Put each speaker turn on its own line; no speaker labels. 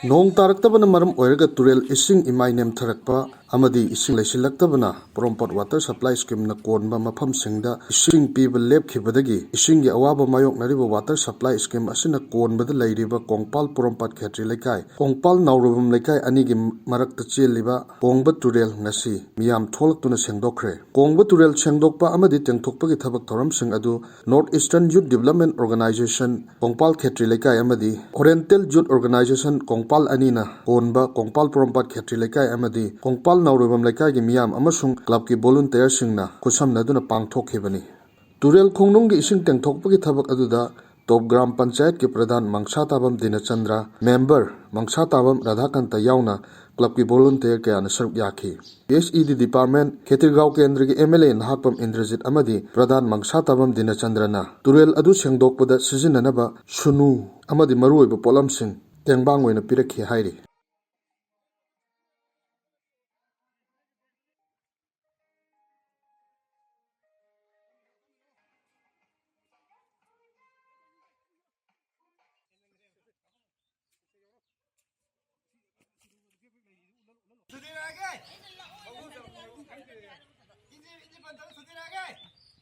Nong taraktabana maram oiraga turel ising imai nemtharakpa amadi ising laisilaktabana Porampot Water Supply Scheme na konba mafamsingda ising piba lepkhibadagi isinggi awaba mayoknariba Water Supply Scheme asina konbada lairiba Kongpal Porampot Khetri Laikai Kongpal Naurubam Laikai anigi marakta cheliba Kongba Turel ngasi miyam tholaktuna sengdokre Kongba Turel sengdokpa amadi tengthokpagi thabak thoramsing adu North Eastern Youth Development Organization Kongpal Khetri Laikai amadi Oriental Youth Organization Kongpal Anina Konba Kongpal Porampot Khetri Laikai amadi Kongpal Naurubam Laikai gi miyam amasung club ki volunteer singna kusamnaduna pangthokhibani Turel khongnung gi ising tengthokpagi thabak aduda Top Gram Panchayat ki Pradhan Mangsa Tabam Dinachandra Member Mangsa Tabam Radhakanta yauna club ki volunteer kaya na saruk yakhi PSED Department Khetirgaon Kendra ki MLA Nahakpam Indrajit amadi Pradhan Mangsa Tabam Dinachandra na Turel adu sengdokpada sizinanaba sunu amadi maruoiba polamsing tengbang oina pirakhi hairi